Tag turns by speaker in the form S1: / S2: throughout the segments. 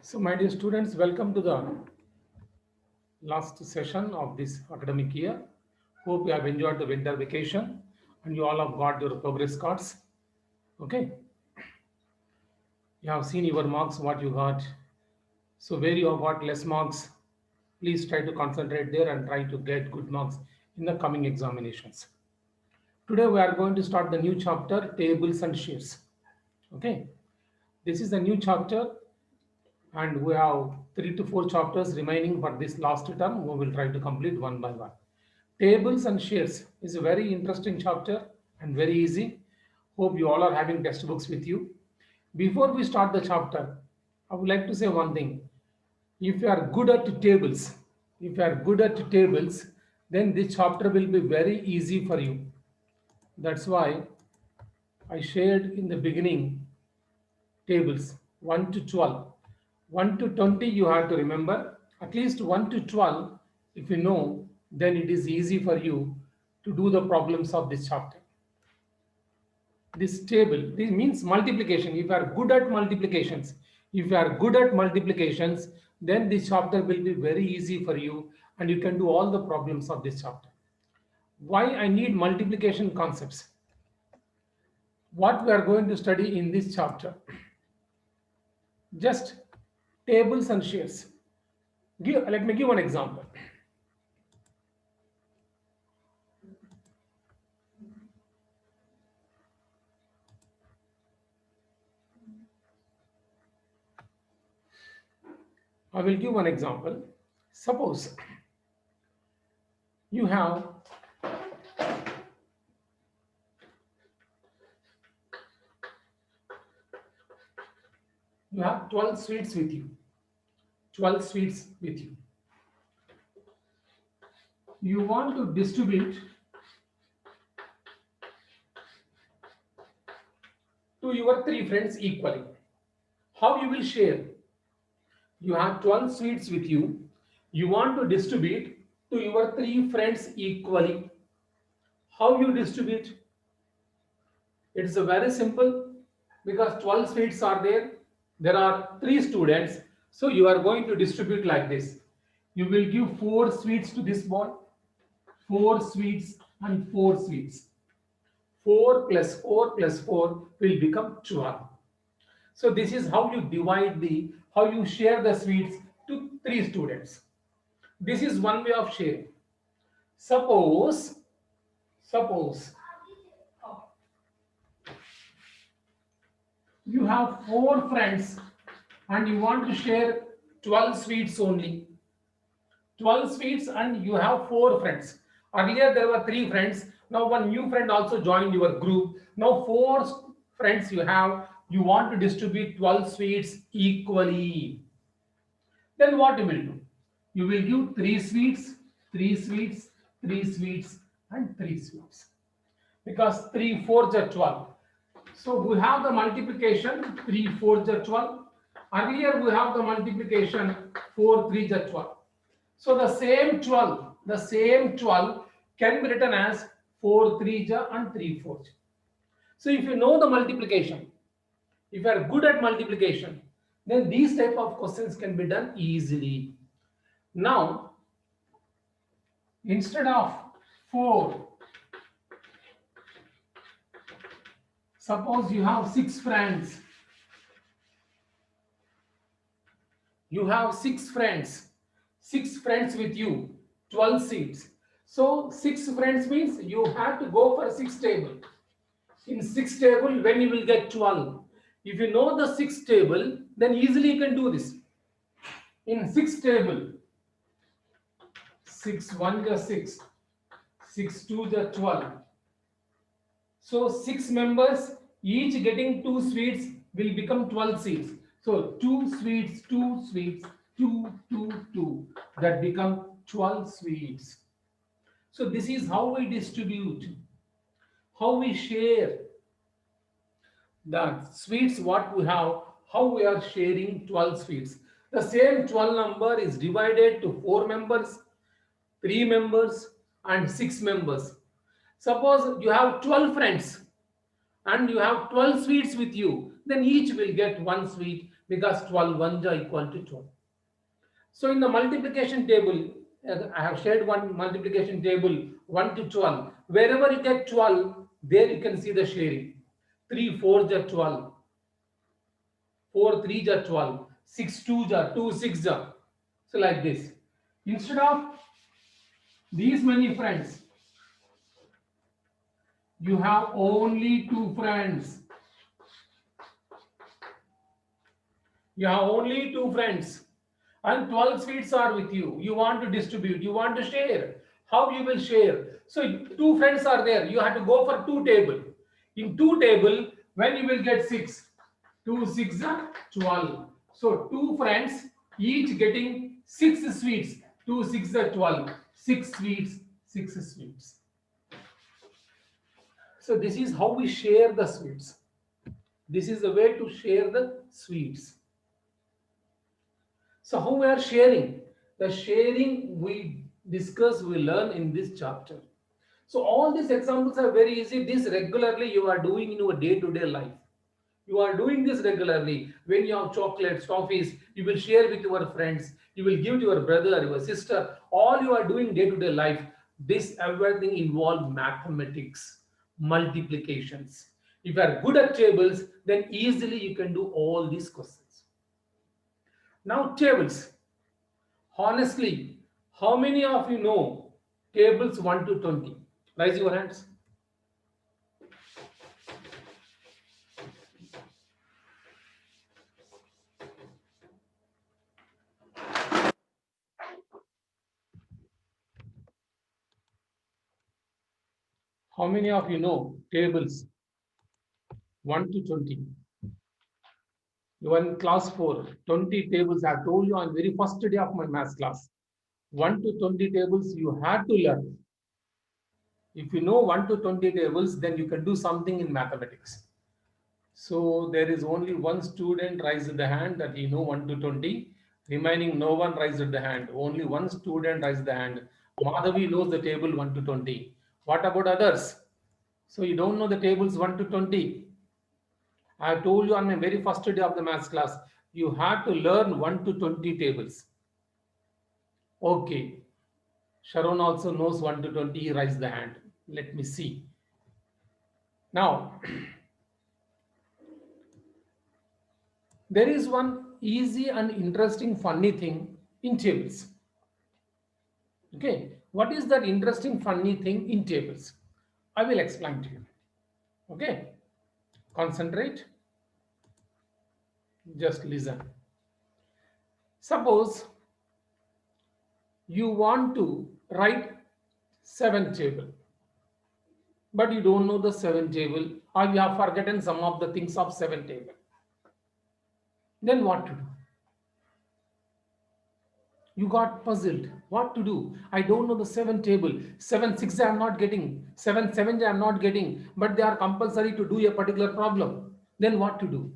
S1: So, my dear students, welcome to the last session of this academic year. Hope you have enjoyed the winter vacation and you all have got your progress cards. Okay, you have seen your marks, what you got. So, where you have got less marks, please try to concentrate there and try to get good marks in the coming examinations. Today, we are going to start the new chapter tables and sheets. Okay, this is the new chapter and we have 3 to 4 chapters remaining for this last term. We will try to complete one by one. Tables and shares is a very interesting chapter and very easy. Hope you all are having textbooks with you. Before we start the chapter, I would like to say one thing. If you are good at tables, if you are good at tables, then this chapter will be very easy for you. That's why I shared in the beginning tables 1 to 12. 1 to 20 you have to remember. At least 1 to 12, if you know, then it is easy for you to do the problems of this chapter. This table, this means multiplication. If you are good at multiplications, then this chapter will be very easy for you and you can do all the problems of this chapter. Why I need multiplication concepts? What we are going to study in this chapter? Just tables and shares. Let me give one example. I will give one example. Suppose you have you have 12 sweets with you. 12 sweets with you. You want to distribute to your 3 friends equally. How you will share? You have 12 sweets with you. You want to distribute to your 3 friends equally. How you distribute? It's a very simple because 12 sweets are there. There are 3 students. So you are going to distribute like this. You will give 4 sweets to this boy, 4 sweets and 4 sweets. 4 plus 4 plus 4 will become 12. So this is how you how you share the sweets to 3 students. This is one way of sharing. Suppose you have 4 friends and you want to share 12 sweets only. 12 sweets and you have 4 friends. Earlier there were 3 friends. Now one new friend also joined your group. Now 4 friends you have. You want to distribute 12 sweets equally. Then what you will do? You will give 3 sweets, 3 sweets, 3 sweets, and 3 sweets. Because 3 fours are 12. So we have the multiplication 3 fours are 12. Earlier we have the multiplication 4 threes are 12. So the same 12 can be written as 4 threes and 3 fours. So if you know the multiplication, if you are good at multiplication, then these type of questions can be done easily. Now, instead of 4, suppose you have 6 friends. You have 6 friends with you, 12 seats. So 6 friends means you have to go for 6 table. In 6 table, when you will get 12. If you know the 6 table, then easily you can do this. In 6 table, 6 1 is 6, 6 2 is 12. So 6 members, each getting 2 sweets will become 12 seats. So 2 sweets, 2 sweets, 2, 2, 2. That become 12 sweets. So this is how we distribute, how we share the sweets what we have, how we are sharing 12 sweets. The same 12 number is divided to 4 members, 3 members and 6 members. Suppose you have 12 friends and you have 12 sweets with you, then each will get 1 sweet because 12 ones are equal to 12. So in the multiplication table, I have shared one multiplication table 1 to 12. Wherever you get 12, there you can see the sharing. 3 4s are 12, 4 3s are 12, 6 2s are 2 6s are. So like this. Instead of these many friends, you have only 2 friends. You have only 2 friends and 12 sweets are with you. You want to distribute, you want to share. How you will share? So 2 friends are there. You have to go for 2 table. In 2 table, when you will get 6, 2 6 are 12. So 2 friends each getting 6 sweets. 2 6 are 12. 6 sweets, 6 sweets. So this is how we share the sweets. This is the way to share the sweets. So how we are sharing? The sharing we discuss, we learn in this chapter. So all these examples are very easy. This regularly you are doing in your day-to-day life. You are doing this regularly. When you have chocolates, toffees, you will share with your friends. You will give to your brother, your sister. All you are doing day-to-day life. This everything involve mathematics, multiplications. If you are good at tables, then easily you can do all these questions. Now tables. Honestly, how many of you know tables 1 to 20? Raise your hands. How many of you know tables 1 to 20? You are in class 4, 20 tables. I told you on very first day of my math class. 1 to 20 tables you had to learn. If you know 1 to 20 tables, then you can do something in mathematics. So there is only one student raised the hand that he know 1 to 20. Remaining no one raised the hand. Only one student raised the hand. Madhavi knows the table 1 to 20. What about others? So you don't know the tables 1 to 20. I told you on my very first day of the maths class, you have to learn 1 to 20 tables. Okay. Sharon also knows 1 to 20. He raised the hand. Let me see. Now, there is one easy and interesting funny thing in tables. Okay, what is that interesting funny thing in tables? I will explain to you. Okay, concentrate, just listen. Suppose you want to write 7 table, but you don't know the 7 table, or you have forgotten some of the things of 7 table. Then what to do? You got puzzled. What to do? I don't know the 7 table. 7 6 I am not getting. 7 7 I am not getting. But they are compulsory to do a particular problem. Then what to do?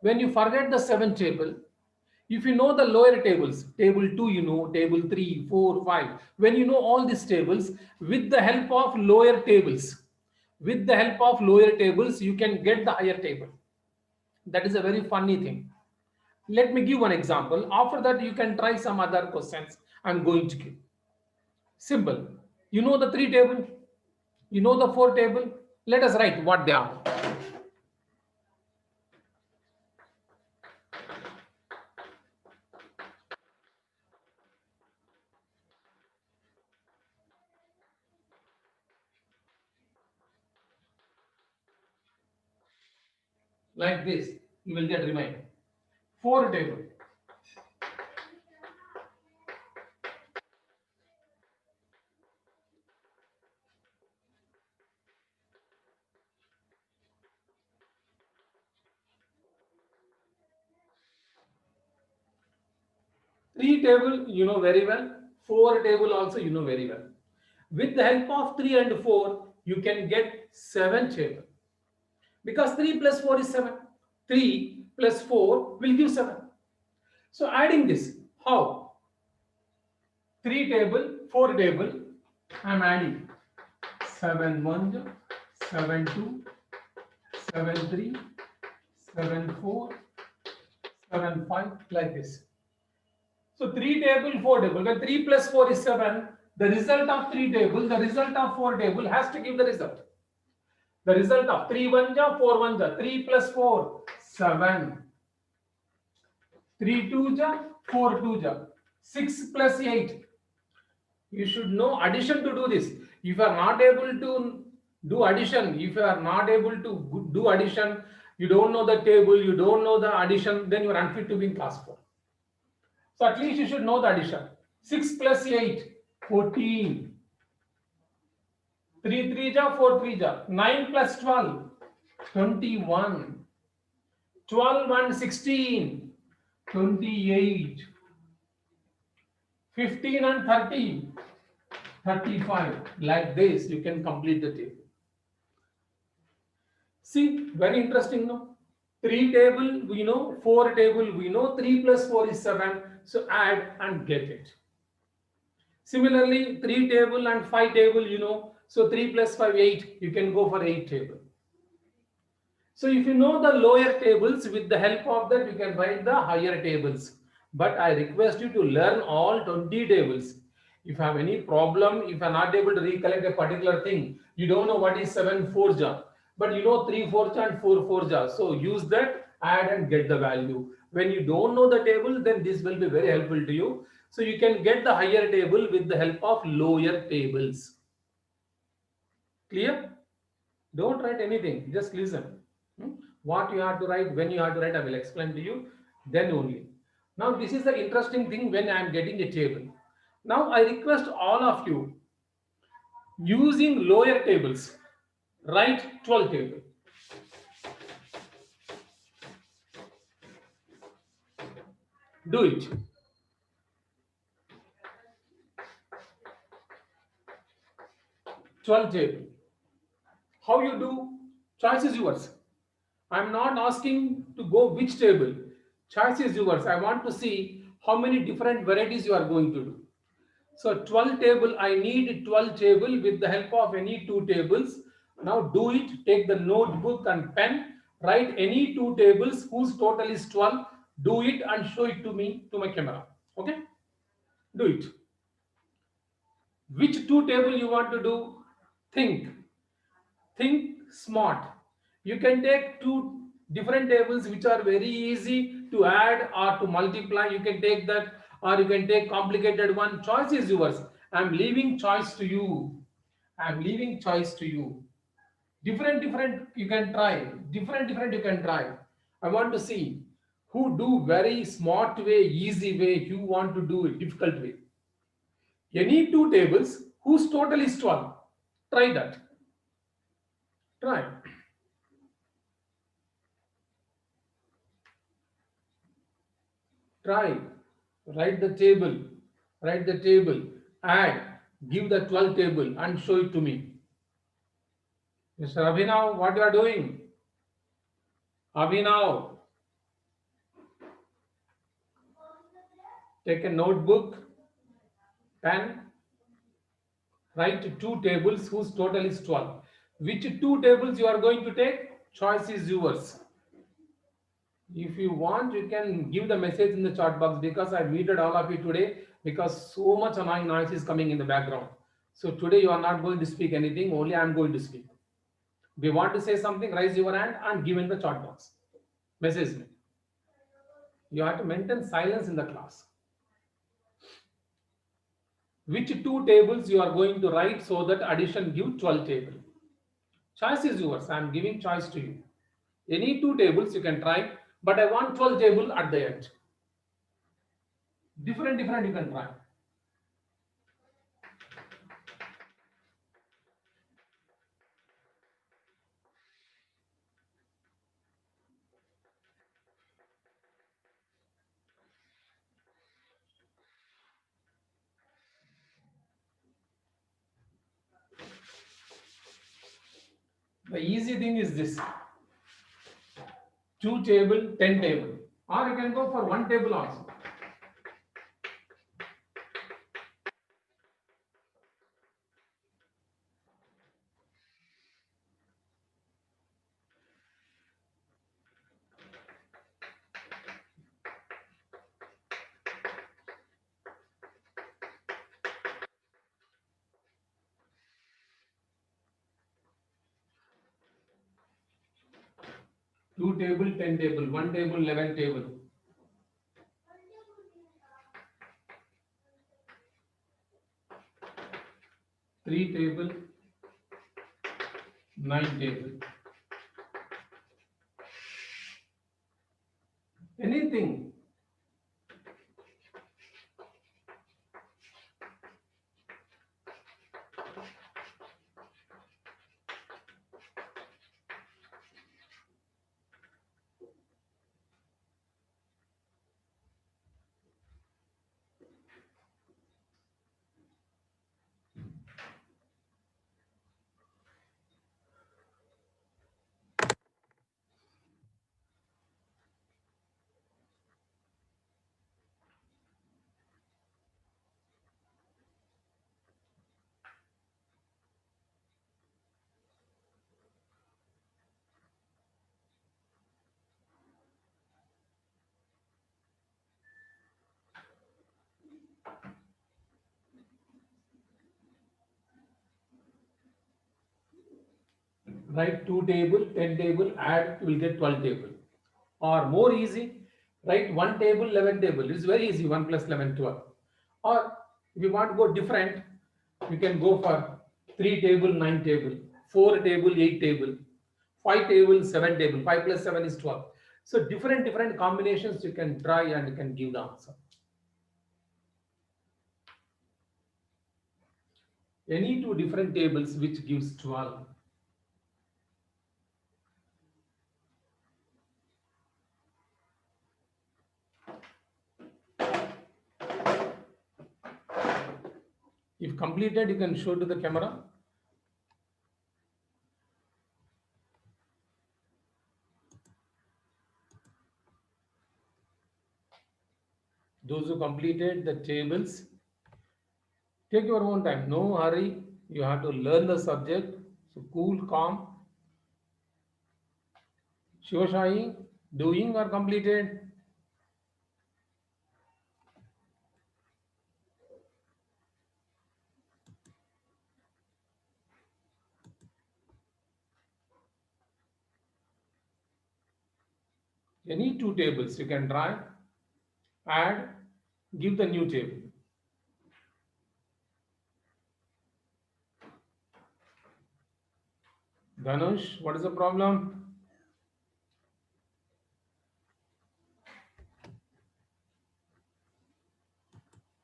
S1: When you forget the 7 table, if you know the lower tables, table 2 you know, table 3 4 5, when you know all these tables, with the help of lower tables, you can get the higher table. That is a very funny thing. Let me give one example. After that, you can try some other questions I'm going to give. Simple. You know the 3 table? You know the 4 table? Let us write what they are. Like this, you will get remind. 4 table. Three table you know very well. 4 table also you know very well. With the help of 3 and 4, you can get 7 table. Because 3 plus 4 is 7. 3 plus 4 will give 7. So adding this, how? 3 table, 4 table, I am adding 7 1, 7 2, 7 3, 7 4, 7, 5, like this. So 3 table, 4 table. When 3 plus 4 is 7, the result of 3 table, the result of 4 table has to give the result. The result of 3 1 ja, 4 1 ja, 3 plus 4, 7. 3 2 ja, 4 2 ja, 6 plus 8. You should know addition to do this. If you are not able to do addition, if you are not able to do addition, you don't know the table, you don't know the addition, then you are unfit to be in class 4. So at least you should know the addition. 6 plus 8, 14. 3 3 ja, 4 3 ja. 9 plus 12, 21. 12 and 16, 28. 15 and 30, 35. Like this, you can complete the table. See, very interesting, no? 3 table, we know, 4 table, we know, 3 plus 4 is 7. So add and get it. Similarly, 3 table and 5 table, you know, so 3 plus 5, 8, you can go for 8 table. So if you know the lower tables, with the help of that, you can write the higher tables. But I request you to learn all 20 tables. If you have any problem, if you are not able to recollect a particular thing, you don't know what is 7 4 ja, but you know 3 4 ja and 4 4 ja. So use that, add and get the value. When you don't know the table, then this will be very helpful to you. So you can get the higher table with the help of lower tables. Clear? Don't write anything, just listen. What you have to write, when you have to write, I will explain to you then only. Now, this is the interesting thing when I am getting a table. Now, I request all of you using lower tables, write 12 table. Do it. Twelve table. How you do? Choice is yours. I'm not asking to go which table. Choice is yours. I want to see how many different varieties you are going to do. So 12 table, I need 12 table with the help of any 2 tables. Now do it, take the notebook and pen, write any 2 tables whose total is 12, do it and show it to me, to my camera. Okay? Do it. Which 2 table you want to do? Think. Think smart. You can take 2 different tables which are very easy to add or to multiply. You can take that, or you can take complicated one. Choice is yours. I'm leaving choice to you. I'm leaving choice to you. Different you can try. Different you can try. I want to see who do very smart way, easy way. You want to do it difficult way. Any 2 tables whose total is 12. Try that. Try. Try. Write the table, add, give the 12 table and show it to me. Mr. Abhinav, what you are doing? Abhinav, take a notebook, pen, write 2 tables whose total is 12. Which 2 tables you are going to take? Choice is yours. If you want, you can give the message in the chat box, because I muted all of you today because so much annoying noise is coming in the background. So today you are not going to speak anything, only I am going to speak. If you want to say something, raise your hand and give in the chat box. Message me. You have to maintain silence in the class. Which 2 tables you are going to write so that addition give 12 table? Choice is yours. I am giving choice to you. Any 2 tables you can try, but I want 12 table at the end. Different you can try. The easy thing is this: 2 table, 10 table, or you can go for 1 table also. 2 table, 10 table, 1 table, 11 table. 3 table, 9 table. Anything. Write 2 table, 10 table, add, you will get 12 table. Or more easy, write 1 table, 11 table. It's very easy, 1 plus 11, 12. Or if you want to go different, you can go for 3 table, 9 table, 4 table, 8 table, 5 table, 7 table, 5 plus 7 is 12. So different combinations you can try and you can give the answer. Any two different tables which gives 12. If completed, you can show to the camera. Those who completed the tables, take your own time, no hurry. You have to learn the subject. So cool, calm. Shivashai, doing or completed? Any two tables you can try, add, give the new table. Dhanush, what is the problem?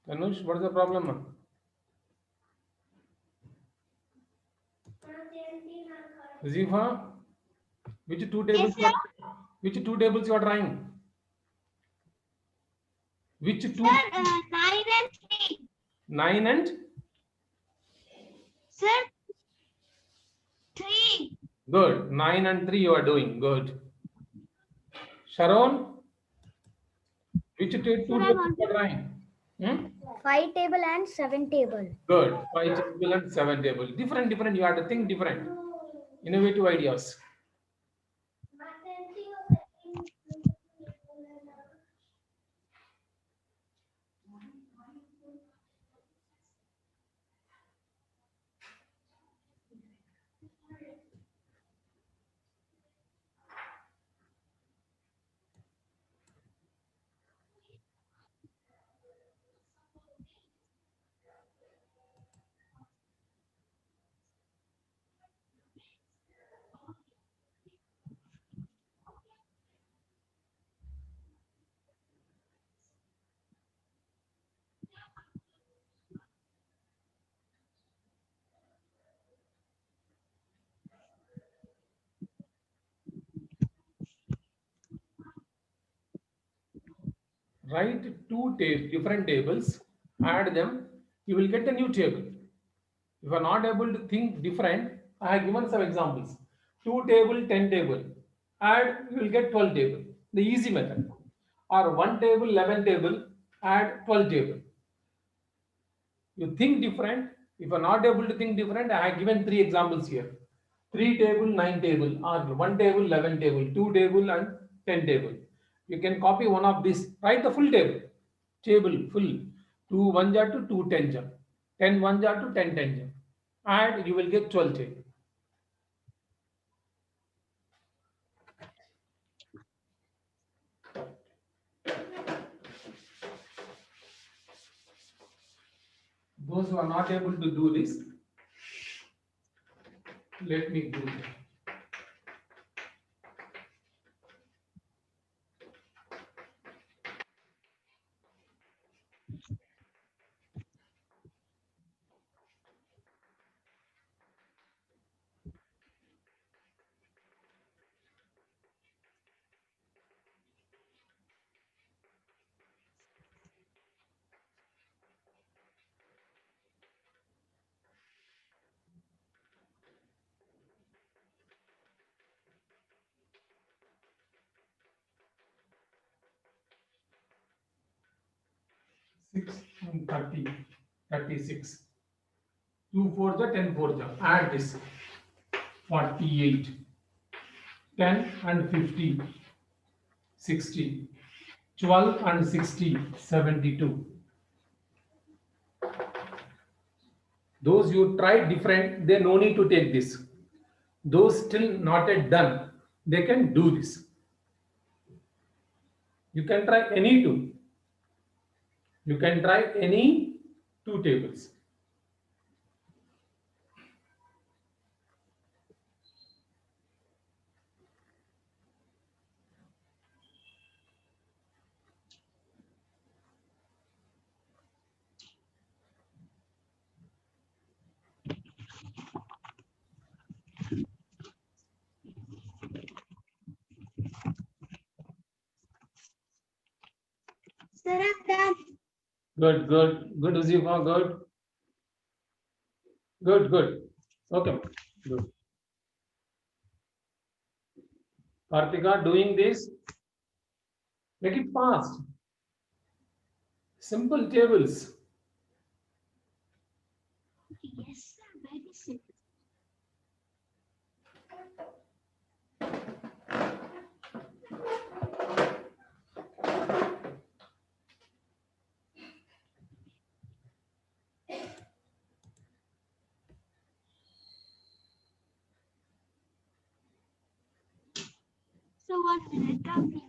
S1: Dhanush, what is the problem? Zifa, which two tables?
S2: Yes,
S1: which two tables you are trying? Which two?
S2: Sir, 9 and 3.
S1: 9 and?
S2: Sir, 3.
S1: Good. 9 and 3 you are doing. Good. Sharon, which two tables you are trying?
S3: 5 table and 7 table.
S1: Good. 5 table and 7 table. Different. You have to think different. Innovative ideas. Write two different tables, add them, you will get a new table. If you are not able to think different, I have given some examples. 2 table, 10 table, add, you will get 12 table. The easy method. Or 1 table, 11 table, add 12 table. You think different. If you are not able to think different, I have given 3 examples here. 3 table, 9 table, or 1 table, 11 table, 2 table and 10 table. You can copy one of these, write the full table. Table full. 2 1 jar to 2 10 jar. 10 1 jar to 10 10 jar. And you will get 12 table. Those who are not able to do this, let me do it. Six and 30, 36. 2 for the 10 for the. Add this. 48. 10 and 50. 60. 12 and 60. 72. Those you tried different, they no need to take this. Those still not yet done, they can do this. You can try any two. You can try any two tables.
S2: Sir, I'm done.
S1: Good, good, good, Uzifa, good. Good, good. Okay, good. Kartika, doing this, make it fast. Simple tables.
S2: Yes, sir. Very simple. So 1 minute. Talking.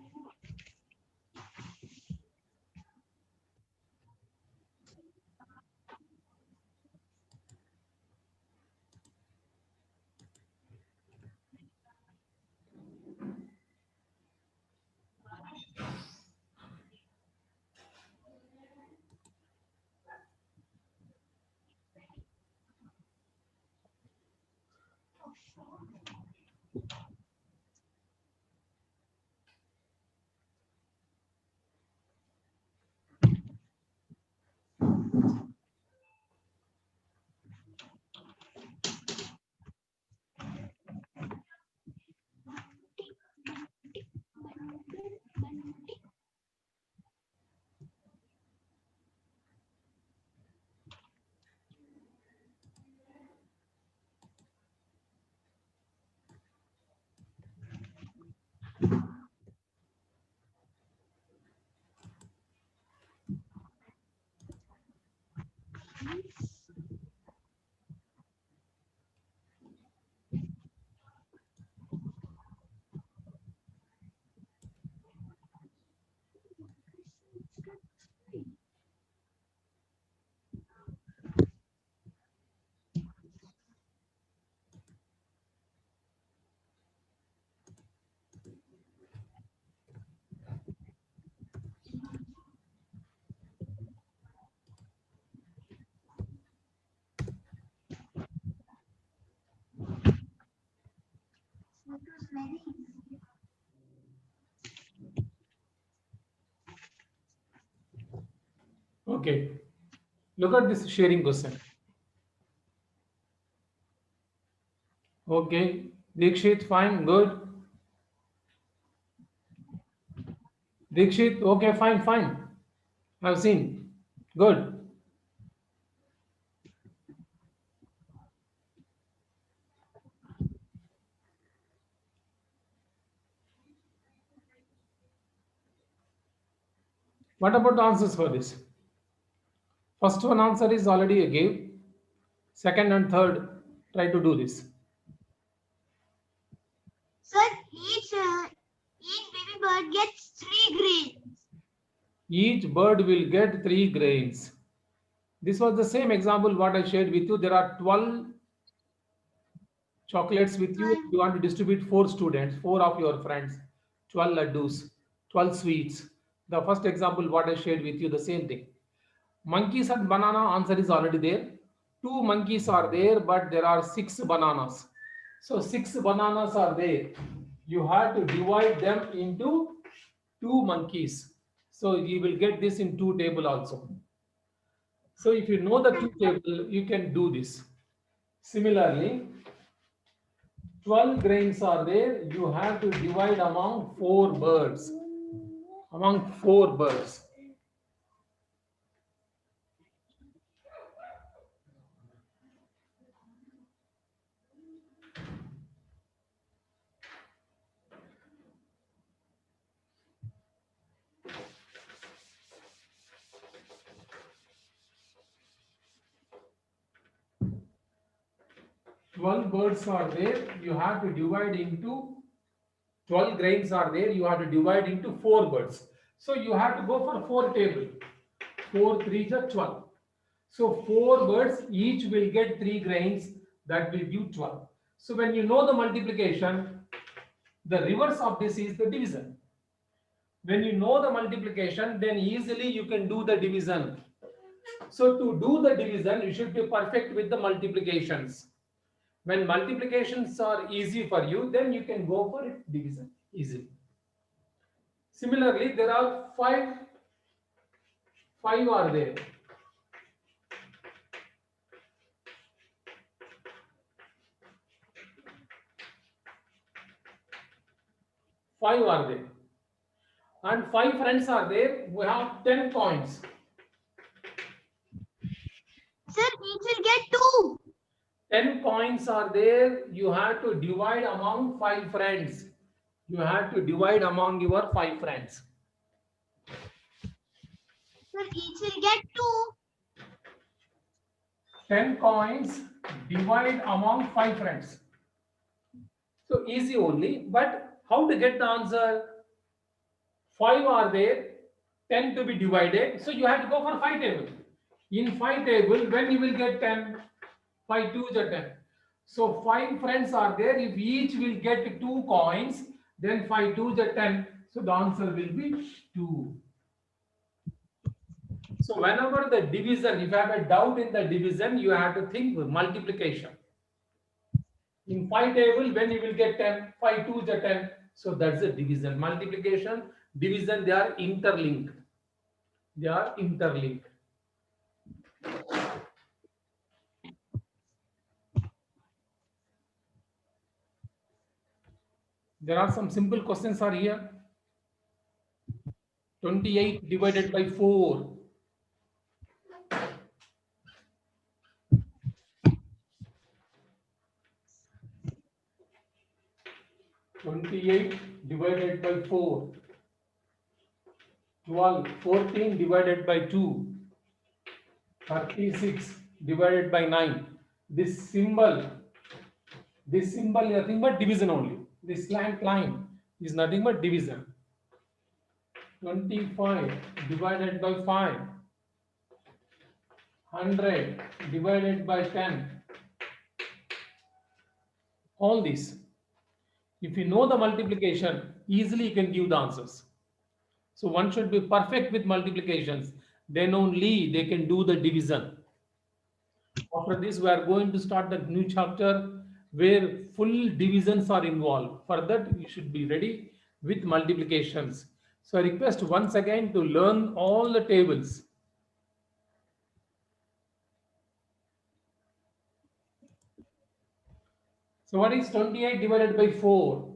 S2: It was very easy.
S1: Okay. Look at this sharing question. Okay. Dikshit, fine, good. Dikshit, okay, fine, fine. I've seen. Good. What about the answers for this? First one answer is already I gave. Second and third, try to do this.
S2: Sir, each baby bird gets 3 grains.
S1: Each bird will get 3 grains. This was the same example what I shared with you. There are 12 chocolates with you. You want to distribute 4 students, 4 of your friends, 12 laddus, 12 sweets. The first example what I shared with you, the same thing. Monkeys and banana, answer is already there. 2 monkeys are there, but there are 6 bananas. So 6 bananas are there. You have to divide them into 2 monkeys. So you will get this in 2 table also. So if you know the 2 table, you can do this. Similarly, 12 grains are there. You have to divide among 4 birds. Among 4 birds. Twelve birds are there. You have to divide into 12 grains are there. You have to divide into 4 birds. So you have to go for 4 table. 4 3s are 12. So 4 birds each will get 3 grains. That will give 12. So when you know the multiplication, the reverse of this is the division. When you know the multiplication, then easily you can do the division. So to do the division, you should be perfect with the multiplications. When multiplications are easy for you, then you can go for it division easily. Similarly, there are 5 are there. 5 are there. And 5 friends are there. We have 10 coins.
S2: Sir, each will get 2.
S1: 10 coins are there. You have to divide among 5 friends. You have to divide among your 5 friends.
S2: Sir, each will get 2.
S1: 10 coins, divide among 5 friends. So easy only, but how to get the answer? 5 are there, 10 to be divided. So you have to go for 5 table. In 5 table, when you will get 10? 5 2s are 10. So 5 friends are there. If each will get 2 coins, then 5 2s are 10. So the answer will be 2. So whenever the division, if you have a doubt in the division, you have to think multiplication. In 5 table, when you will get 10, 5 2s are 10. So that's the division. Multiplication, division, they are interlinked. They are interlinked. There are some simple questions are here. 28 divided by 4. 28 divided by 4. 12, 14 divided by 2. 36 divided by 9. This symbol is nothing but division only. This slant line is nothing but division. 25 divided by 5. 100 divided by 10. All this. If you know the multiplication, easily you can give the answers. So one should be perfect with multiplications. Then only they can do the division. After this, we are going to start the new chapter where full divisions are involved. For that, you should be ready with multiplications. So I request once again to learn all the tables. So what is 28 divided by 4?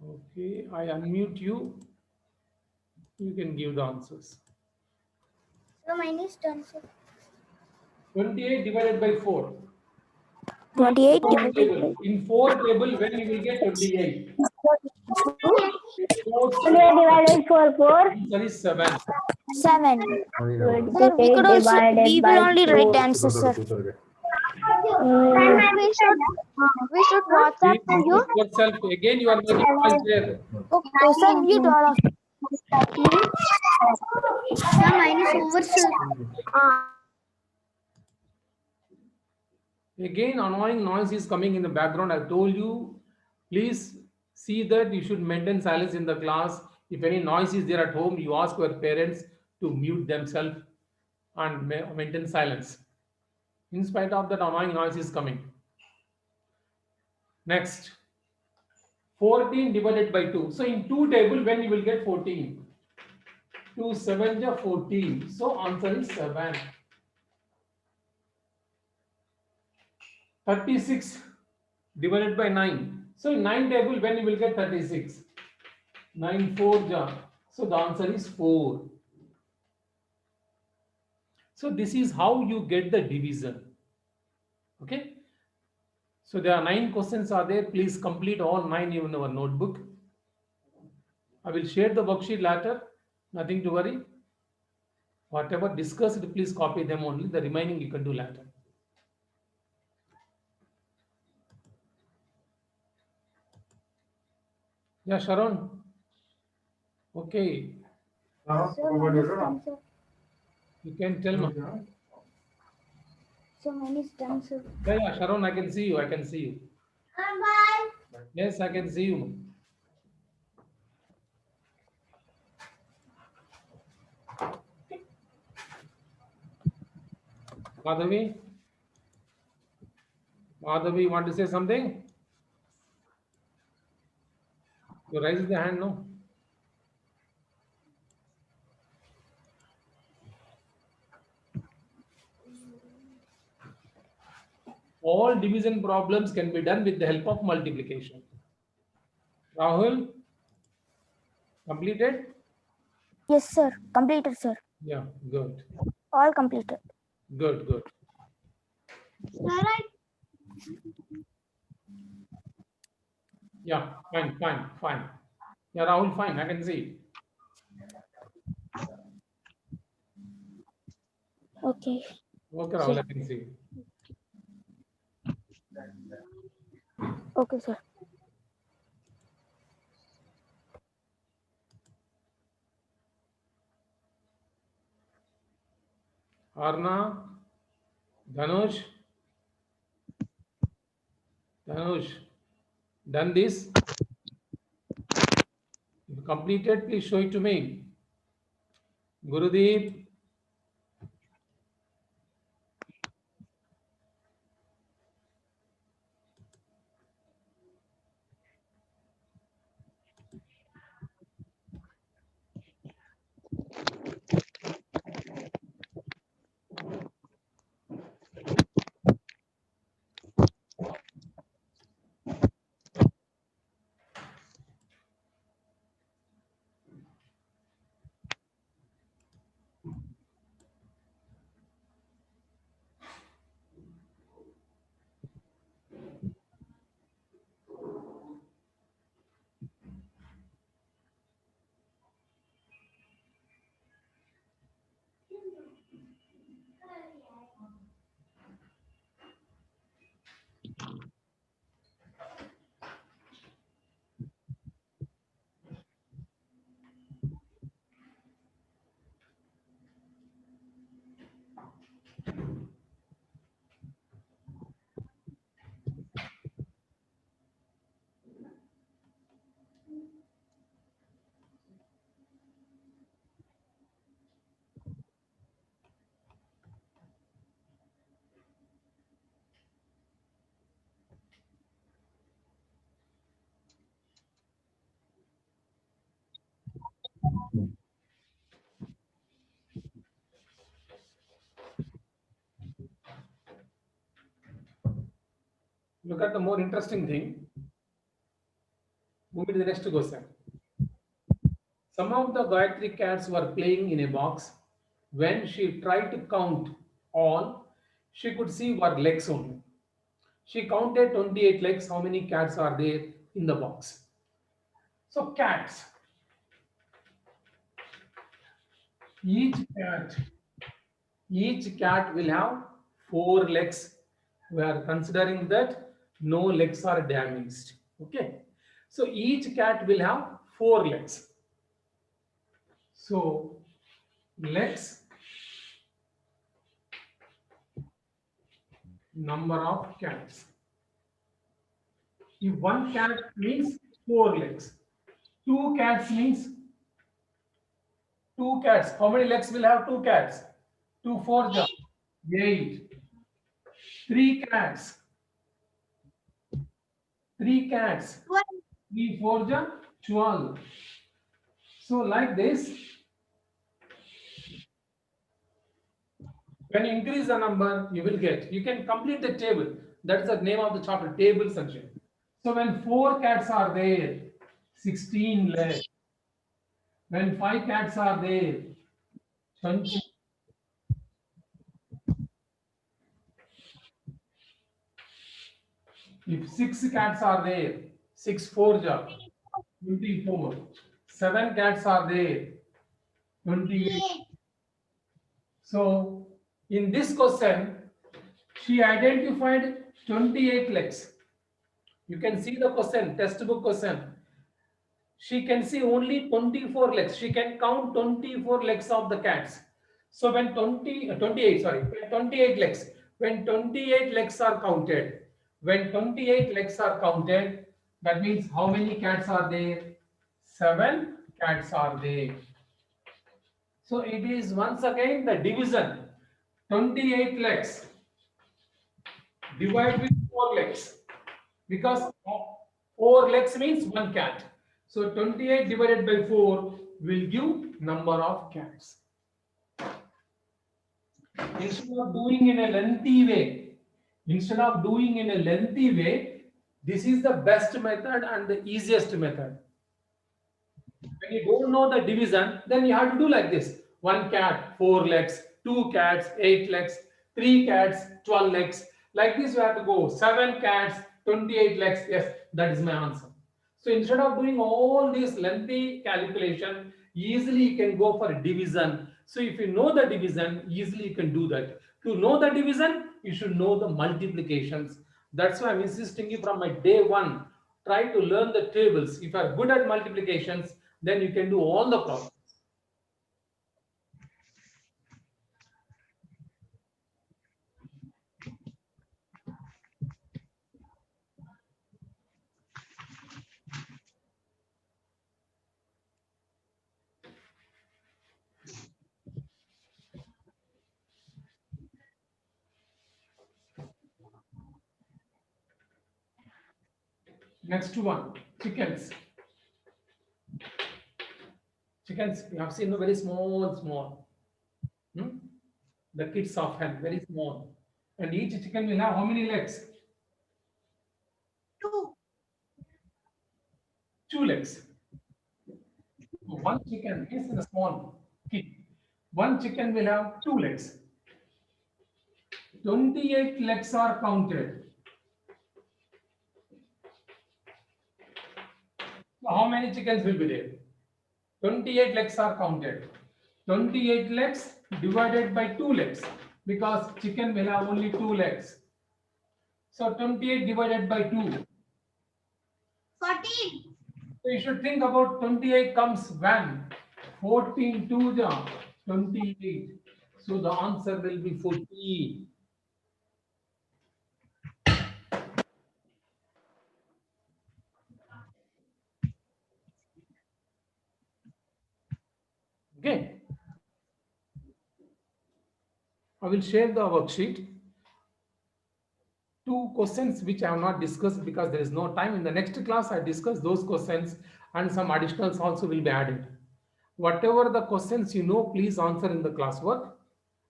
S1: Okay, I unmute you. You can give the answers.
S3: So mine is done, sir.
S1: 28 divided by 4.
S4: 28
S1: 4
S4: divided
S1: table. In 4 table, when you will get 28? 4
S4: divided by 4.
S1: answer is 7.
S4: 7. Sir, we could also we will only write the answer, sir.
S2: We should WhatsApp to you.
S1: Mute yourself again. You are making noise there.
S4: Okay, sir, mute all of
S3: Sir, mine is over, sir.
S1: Again, annoying noise is coming in the background. I told you, please see that you should maintain silence in the class. If any noise is there at home, you ask your parents to mute themselves and maintain silence. In spite of that, annoying noise is coming. Next, 14 divided by 2. So in 2 table, when you will get 14? 2 7 is 14. So answer is 7. 36 divided by 9. So in 9 table, when you will get 36? 9 4 ja. So the answer is 4. So this is how you get the division. Okay. So there are 9 questions are there. Please complete all 9 in our notebook. I will share the worksheet later. Nothing to worry. Whatever discussed, please copy them only. The remaining you can do later. Yeah, Sharon. Okay.
S3: Sir, mine is done, sir.
S1: You can tell me.
S3: Sir, mine is done, sir.
S1: Yeah, Sharon, I can see you. I can see you.
S3: Bye.
S1: Yes, I can see you. Madhavi? Madhavi, you want to say something? You raise the hand, no? All division problems can be done with the help of multiplication. Rahul? Completed?
S4: Yes, sir. Completed, sir.
S1: Yeah, good.
S4: All completed.
S1: Good, good.
S2: Sir, I
S1: Yeah, fine, fine, fine. Yeah, Rahul, fine. I can see.
S4: Okay.
S1: Okay, Rahul, I can see.
S4: Okay, sir.
S1: Arna? Dhanush? Dhanush? Done this? If you completed, please show it to me. Gurudeep? Look at the more interesting thing. Move to the next question. Some of the Gayatri cats were playing in a box. When she tried to count all, she could see were legs only. She counted 28 legs. How many cats are there in the box? So cats. Each cat, each cat will have 4 legs. We are considering that no legs are damaged. Okay. So each cat will have 4 legs. So legs, number of cats. If one cat means 4 legs, 2 cats means 2 cats. How many legs will have 2 cats? 2 4 ja 8. 3 cats. 3 cats. 3 4 ja 12. So like this, when you increase the number, you will get. You can complete the table. That's the name of the chapter, table section. So when 4 cats are there, 16 legs. When 5 cats are there, 20. If 6 cats are there, 6 4 ja 24. 7 cats are there, 28. So in this question, she identified 28 legs. You can see the question, textbook question. She can see only 24 legs. She can count 24 legs of the cats. So when 28 legs, when 28 legs are counted, that means how many cats are there? 7 cats are there. So it is once again the division. 28 legs divided with 4 legs, because 4 legs means 1 cat. So 28 divided by 4 will give number of cats. Instead of doing in a lengthy way, this is the best method and the easiest method. When you don't know the division, then you have to do like this: 1 cat 4 legs, 2 cats 8 legs, 3 cats 12 legs. Like this you have to go. 7 cats 28 legs. Yes, that is my answer. So instead of doing all this lengthy calculation, easily you can go for division. So if you know the division, easily you can do that. To know the division, you should know the multiplications. That's why I'm insisting you from my day one. Try to learn the tables. If you are good at multiplications, then you can do all the problems. Next one, chickens. Chickens, you have seen very small. The kids of hen, very small. And each chicken will have how many legs? 2 legs. One chicken is in a small kid. One chicken will have 2 legs. 28 legs are counted. So how many chickens will be there? 28 legs are counted. 28 legs divided by 2 legs, because chicken will have only 2 legs. So 28 divided by 2.
S3: 14.
S1: So you should think about 28 comes when? 14 2 the 28. So the answer will be 14. Okay. I will share the worksheet. 2 questions which I have not discussed because there is no time. In the next class, I discuss those questions and some additionals also will be added. Whatever the questions you know, please answer in the classwork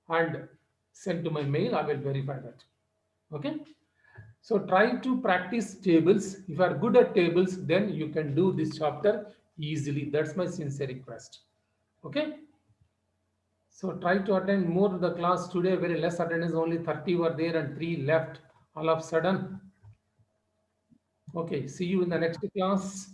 S1: and send to my mail. I will verify that. Okay. So try to practice tables. If you are good at tables, then you can do this chapter easily. That's my sincere request. Okay. So try to attend more of the class today. Very less attendance, only 30 were there and 3 left all of a sudden. Okay, see you in the next class.